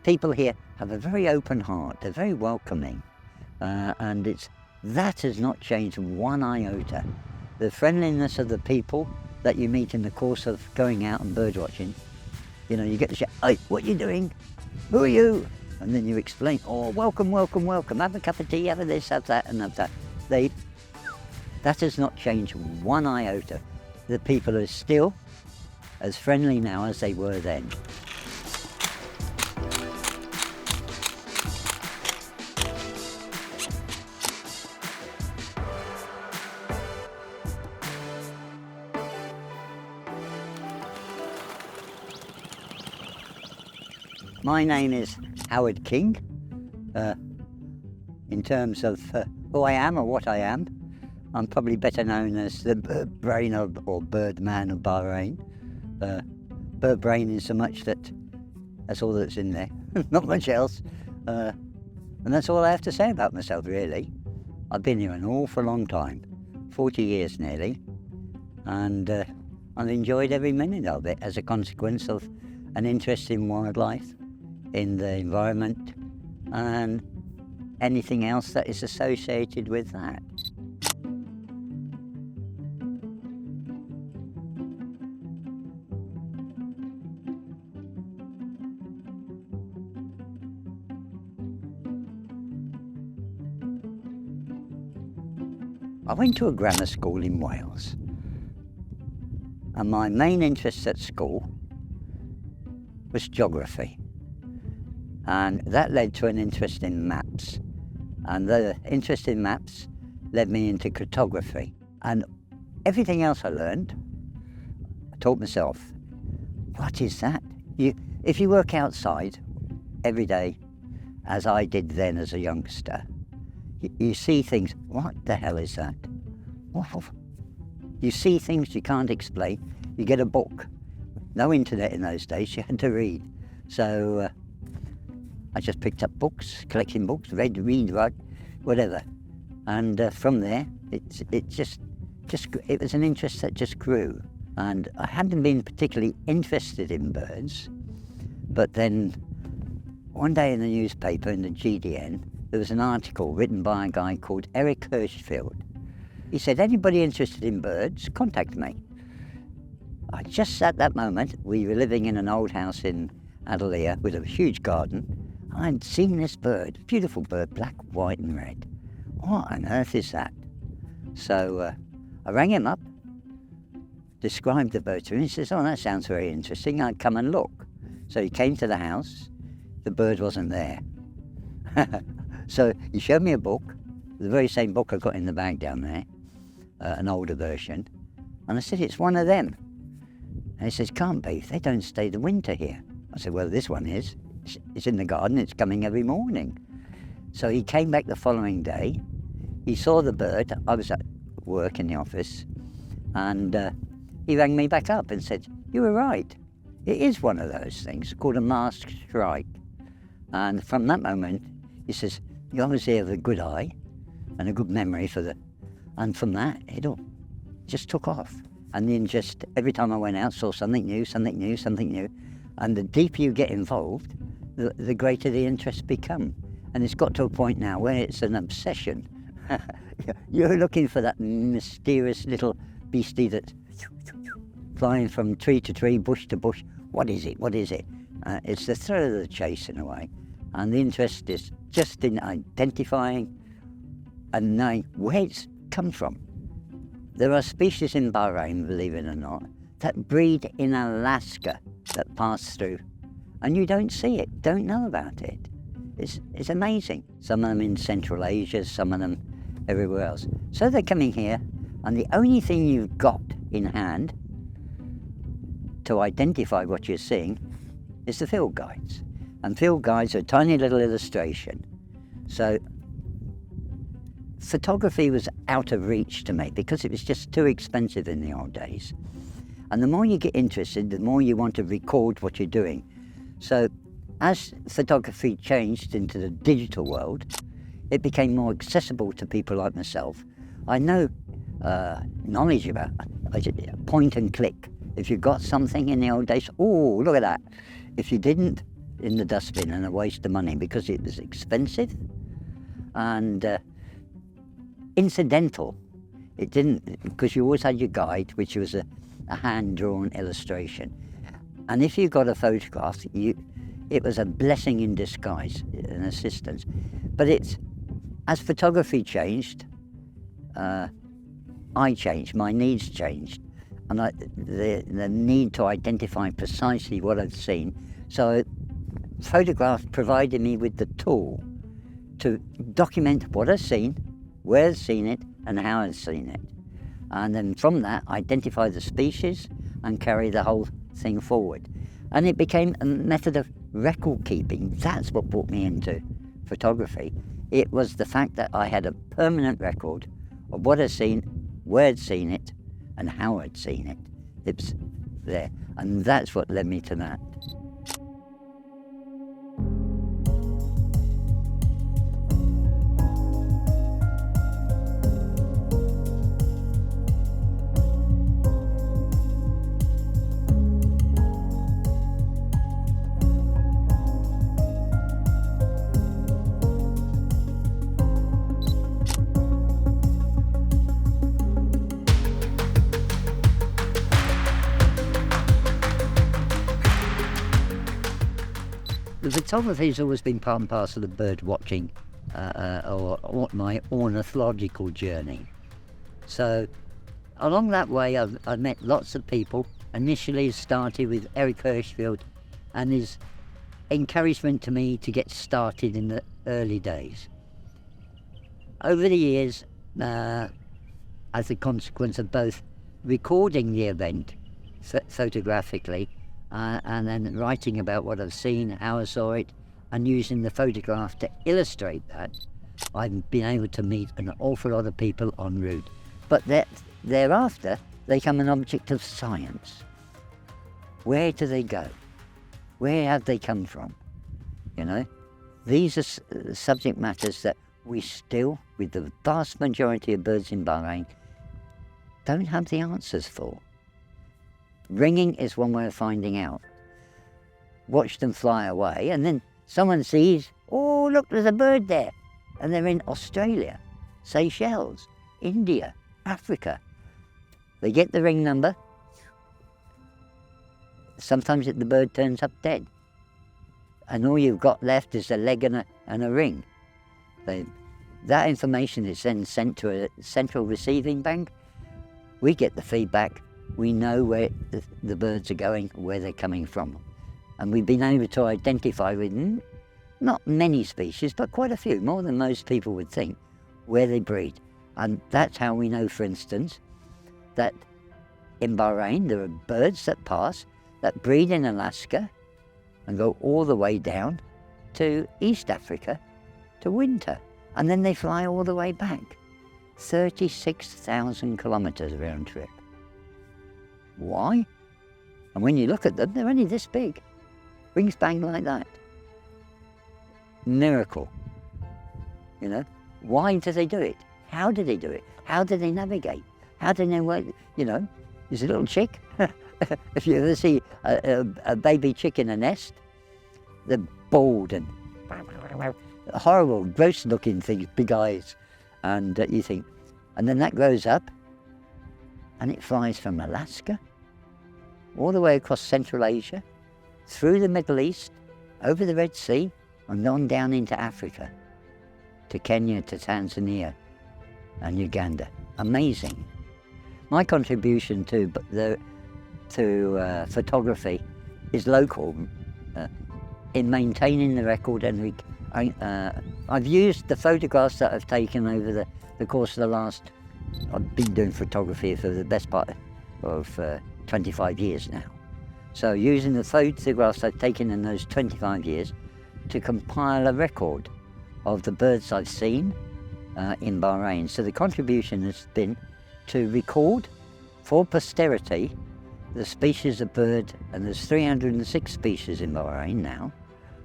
People here have a very open heart, they're very welcoming, and that has not changed one iota. The friendliness of the people that you meet in the course of going out and bird watching, you get to say, "Hey, what are you doing? Who are you?" And then you explain, "Oh, welcome, welcome, welcome, have a cup of tea, have this, have that, and have that." That has not changed one iota. The people are still as friendly now as they were then. My name is Howard King. In terms of who I am or what I am, I'm probably better known as the brain or birdman of Bahrain. Bird brain in so much that's all that's in there, not much else. And that's all I have to say about myself, really. I've been here an awful long time, 40 years nearly, and I've enjoyed every minute of it as a consequence of an interest in wildlife, in the environment, and anything else that is associated with that. I went to a grammar school in Wales, and my main interest at school was geography, and that led to an interest in maps, and the interest in maps led me into cartography, and everything else I learned, I taught myself. What is that? If you work outside every day, as I did then as a youngster, you see things. What the hell is that? Wow. You see things you can't explain. You get a book. No internet in those days, you had to read. So I just picked up books, collecting books, read, write, whatever. And from there, it was an interest that just grew. And I hadn't been particularly interested in birds, but then one day in the newspaper, in the GDN, there was an article written by a guy called Eric Hirschfield. He said, "Anybody interested in birds, contact me." Just at that moment, we were living in an old house in Adelaide with a huge garden. I'd seen this bird, beautiful bird, black, white and red. What on earth is that? So I rang him up, described the bird to him. He says, "Oh, that sounds very interesting. I'd come and look." So he came to the house. The bird wasn't there. So he showed me a book, the very same book I got in the bag down there, an older version. And I said, "It's one of them." And he says, "Can't be, they don't stay the winter here." I said, "Well, this one is. It's in the garden, it's coming every morning." So he came back the following day, he saw the bird. I was at work in the office, and he rang me back up and said, "You were right. It is one of those things called a masked shrike." And from that moment, he says, "You obviously have a good eye and a good memory and from that, it all just took off. And then just every time I went out, saw something new, something new, something new. And the deeper you get involved, the greater the interest become. And it's got to a point now where it's an obsession. You're looking for that mysterious little beastie that's flying from tree to tree, bush to bush. What is it? What is it? It's the thrill of the chase in a way. And the interest is just in identifying and knowing where it's come from. There are species in Bahrain, believe it or not, that breed in Alaska that pass through, and you don't see it, don't know about it. It's amazing. Some of them in Central Asia, some of them everywhere else. So they're coming here, and the only thing you've got in hand to identify what you're seeing is the field guides. And field guides are a tiny little illustration. So photography was out of reach to me because it was just too expensive in the old days. And the more you get interested, the more you want to record what you're doing. So as photography changed into the digital world, it became more accessible to people like myself. I know knowledge about point and click. If you got something in the old days, oh, look at that. If you didn't, in the dustbin and a waste of money because it was expensive and incidental. It didn't, because you always had your guide, which was a hand-drawn illustration. And if you got a photograph, it was a blessing in disguise, an assistance. But as photography changed, I changed, my needs changed, and the need to identify precisely what I've seen. So photographs provided me with the tool to document what I've seen, where I've seen it, and how I've seen it. And then from that, identify the species and carry the whole thing forward. And it became a method of record keeping. That's what brought me into photography. It was the fact that I had a permanent record of what I'd seen, where I'd seen it, and how I'd seen it. It's there. And that's what led me to that. The photography has always been part and parcel of bird watching or my ornithological journey. So along that way I've met lots of people. Initially it started with Eric Hirschfield and his encouragement to me to get started in the early days. Over the years, as a consequence of both recording the event photographically and then writing about what I've seen, how I saw it, and using the photograph to illustrate that, I've been able to meet an awful lot of people en route. But thereafter, they become an object of science. Where do they go? Where have they come from? You know, these are subject matters that we still, with the vast majority of birds in Bahrain, don't have the answers for. Ringing is one way of finding out. Watch them fly away, and then someone sees, oh, look, there's a bird there. And they're in Australia, Seychelles, India, Africa. They get the ring number. Sometimes the bird turns up dead. And all you've got left is a leg and a ring. That information is then sent to a central receiving bank. We get the feedback. We know where the birds are going, where they're coming from. And we've been able to identify with not many species, but quite a few, more than most people would think, where they breed. And that's how we know, for instance, that in Bahrain there are birds that pass that breed in Alaska and go all the way down to East Africa to winter. And then they fly all the way back. 36,000 kilometers round trip. Why? And when you look at them, they're only this big. Wings bang like that. Miracle. You know, why do they do it? How do they do it? How do they navigate? How do they know where, you know, there's a little chick. If you ever see a baby chick in a nest, they're bald and horrible, gross looking things, big eyes. And you think, and then that grows up and it flies from Alaska all the way across Central Asia, through the Middle East, over the Red Sea, and on down into Africa, to Kenya, to Tanzania, and Uganda. Amazing. My contribution to photography is local, in maintaining the record, and I've used the photographs that I've taken over the course of the last, I've been doing photography for the best part of 25 years now. So using the photographs I've taken in those 25 years to compile a record of the birds I've seen in Bahrain. So the contribution has been to record for posterity the species of bird, and there's 306 species in Bahrain now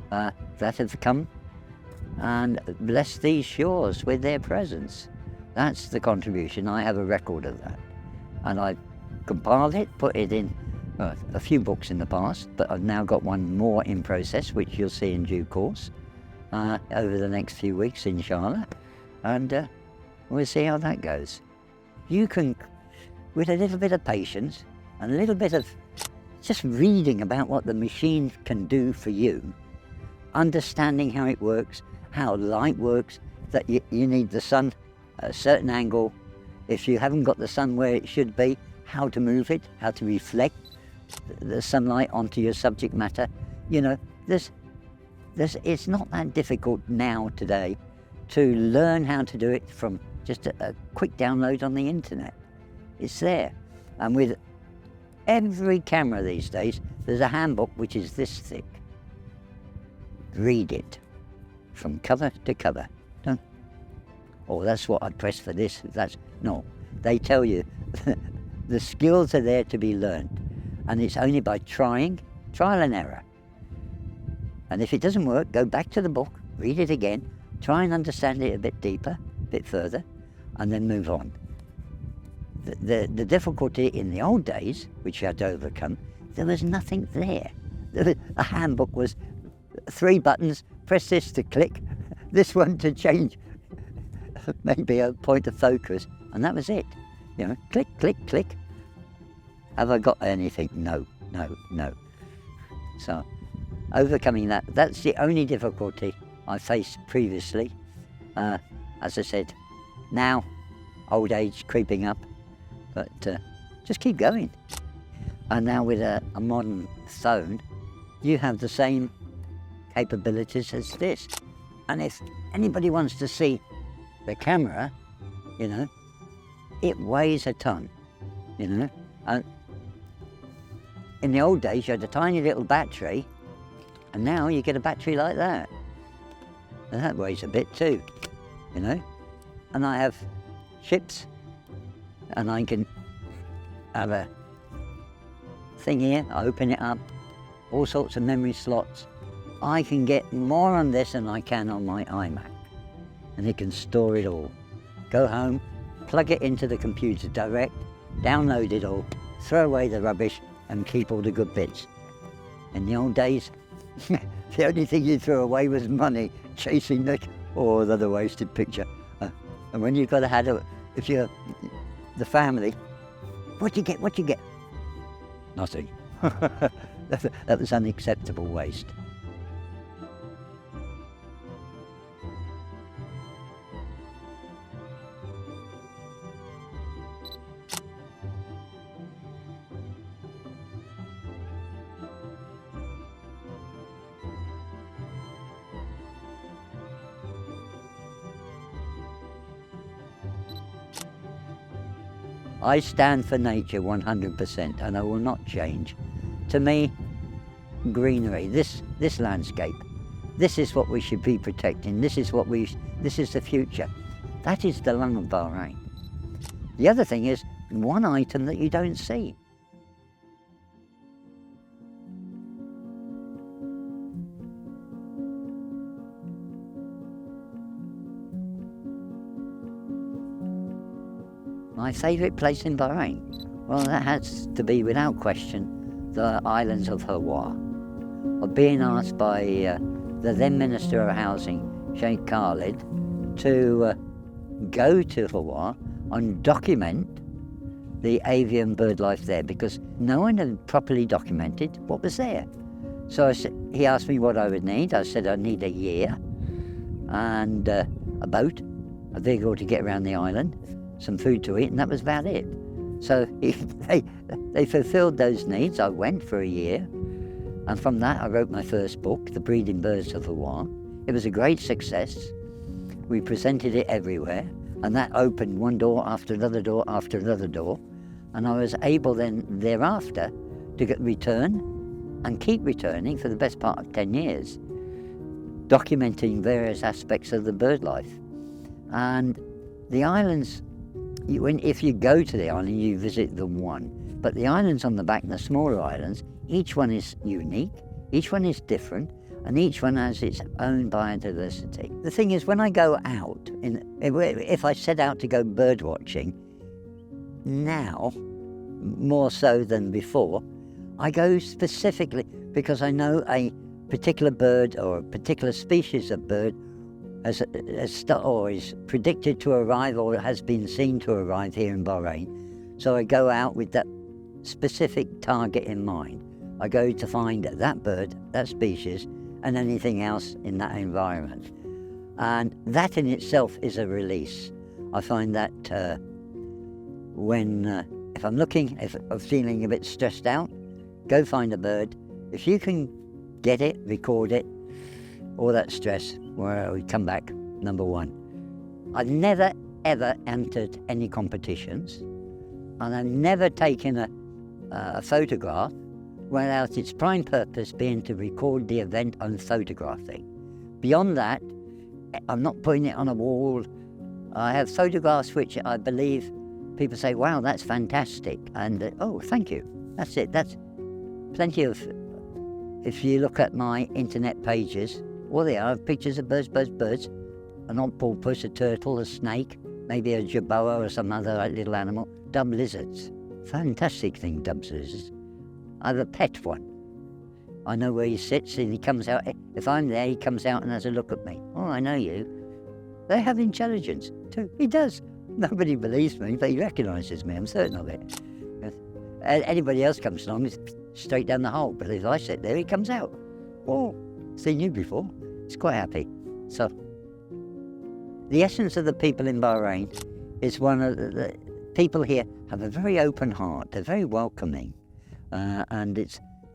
that have come and blessed these shores with their presence. That's the contribution. I have a record of that, and I've compiled it, put it in a few books in the past, but I've now got one more in process, which you'll see in due course over the next few weeks, inshallah, and we'll see how that goes. You can, with a little bit of patience and a little bit of just reading about what the machine can do for you, understanding how it works, how light works, that you need the sun at a certain angle, if you haven't got the sun where it should be, how to move it, how to reflect the sunlight onto your subject matter. You know, it's not that difficult now today to learn how to do it from just a quick download on the internet. It's there. And with every camera these days, there's a handbook which is this thick. Read it from cover to cover. Don't, oh, that's what I press for this. No, they tell you the skills are there to be learned, and it's only by trial and error. And if it doesn't work, go back to the book, read it again, try and understand it a bit deeper, a bit further, and then move on. The difficulty in the old days, which you had to overcome, there was nothing there. A handbook was 3 buttons, press this to click, this one to change maybe a point of focus, and that was it. You know, click, click, click. Have I got anything? No. So, overcoming that's the only difficulty I faced previously. As I said, now, old age creeping up, but just keep going. And now with a modern phone, you have the same capabilities as this. And if anybody wants to see the camera, you know, it weighs a ton, you know. And in the old days, you had a tiny little battery, and now you get a battery like that. And that weighs a bit too, you know. And I have chips, and I can have a thing here, I open it up, all sorts of memory slots. I can get more on this than I can on my iMac, and it can store it all. Go home, plug it into the computer direct, download it all, throw away the rubbish, and keep all the good bits. In the old days, the only thing you threw away was money, chasing the other wasted picture. And when you've got to have if you're the family, what do you get? Nothing. That was unacceptable waste. I stand for nature 100%, and I will not change. To me, greenery, this landscape, this is what we should be protecting. This is the future. That is the lung of Bahrain. The other thing is one item that you don't see. My favourite place in Bahrain? Well, that has to be, without question, the islands of Hawa. Of being asked by the then Minister of Housing, Sheikh Khalid, to go to Hawa and document the avian bird life there, because no one had properly documented what was there. So he asked me what I would need. I said I'd need a year and a boat, a vehicle to get around the island, some food to eat, and that was about it. So they fulfilled those needs. I went for a year, and from that I wrote my first book, The Breeding Birds of Hawa. It was a great success. We presented it everywhere, and that opened one door after another door after another door, and I was able then thereafter to return and keep returning for the best part of 10 years, documenting various aspects of the bird life. And the islands, if you go to the island, you visit the one. But the islands on the back, the smaller islands, each one is unique, each one is different, and each one has its own biodiversity. The thing is, when I go out, if I set out to go bird watching, now, more so than before, I go specifically because I know a particular bird or a particular species of bird is predicted to arrive or has been seen to arrive here in Bahrain. So I go out with that specific target in mind. I go to find that bird, that species, and anything else in that environment. And that in itself is a release. I find that if I'm looking, if I'm feeling a bit stressed out, go find a bird. If you can get it, record it, all that stress, well, we come back, number one. I've never ever entered any competitions, and I've never taken a photograph without its prime purpose being to record the event I'm photographing. Beyond that, I'm not putting it on a wall. I have photographs which I believe people say, wow, that's fantastic. And, oh, thank you. That's it. That's plenty of, if you look at my internet pages, all they are pictures of birds, an octopus, a turtle, a snake, maybe a jerboa or some other little animal, dove lizards. Fantastic thing, dove lizards. I have a pet one. I know where he sits and he comes out. If I'm there, he comes out and has a look at me. Oh, I know you. They have intelligence too. He does. Nobody believes me, but he recognises me, I'm certain of it. If anybody else comes along, it's straight down the hole. But if I sit there, he comes out. Oh, seen you before. He's quite happy. So, the essence of the people in Bahrain is one of the people here have a very open heart. They're very welcoming. And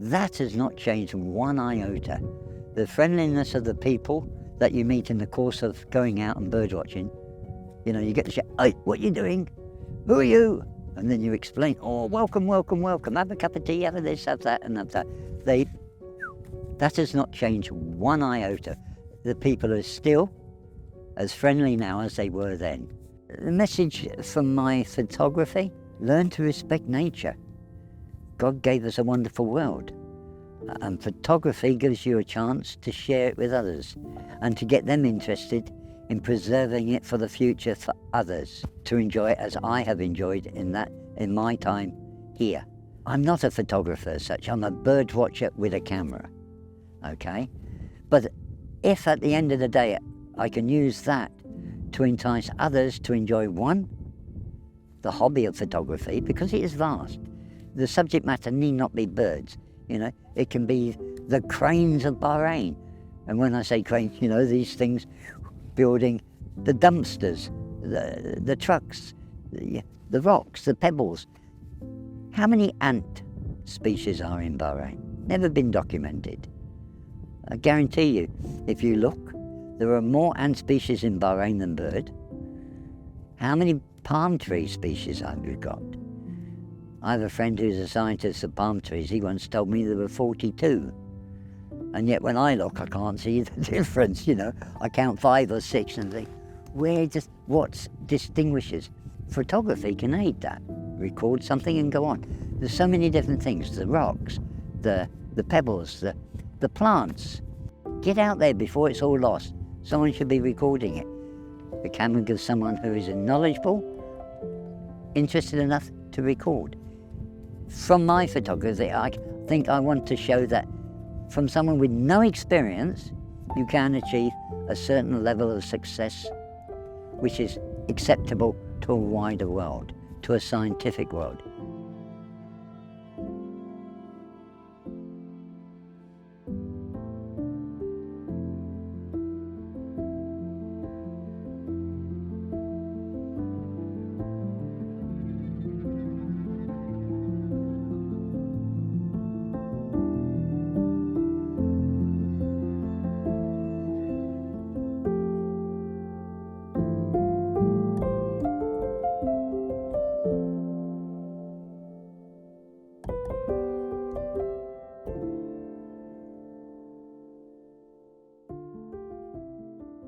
that has not changed one iota. The friendliness of the people that you meet in the course of going out and bird watching, you know, you get to say, hey, what are you doing? Who are you? And then you explain, oh, welcome, welcome, welcome. Have a cup of tea, have this, have that, and have that. That has not changed one iota. The people are still as friendly now as they were then. The message from my photography, learn to respect nature. God gave us a wonderful world, and photography gives you a chance to share it with others and to get them interested in preserving it for the future for others to enjoy it as I have enjoyed in my time here. I'm not a photographer as such, I'm a bird watcher with a camera, okay? But if at the end of the day I can use that to entice others to enjoy, one, the hobby of photography, because it is vast. The subject matter need not be birds, you know, it can be the cranes of Bahrain. And when I say cranes, you know, these things building the dumpsters, the trucks, the rocks, the pebbles. How many ant species are in Bahrain? Never been documented. I guarantee you, if you look, there are more ant species in Bahrain than bird. How many palm tree species have we got? I have a friend who's a scientist of palm trees. He once told me there were 42. And yet when I look, I can't see the difference, you know. I count 5 or 6 and think, what distinguishes? Photography can aid that. Record something and go on. There's so many different things, the rocks, the pebbles, the plants. Get out there before it's all lost. Someone should be recording it. The camera gives someone who is knowledgeable, interested enough to record. From my photography, I think I want to show that from someone with no experience, you can achieve a certain level of success which is acceptable to a wider world, to a scientific world.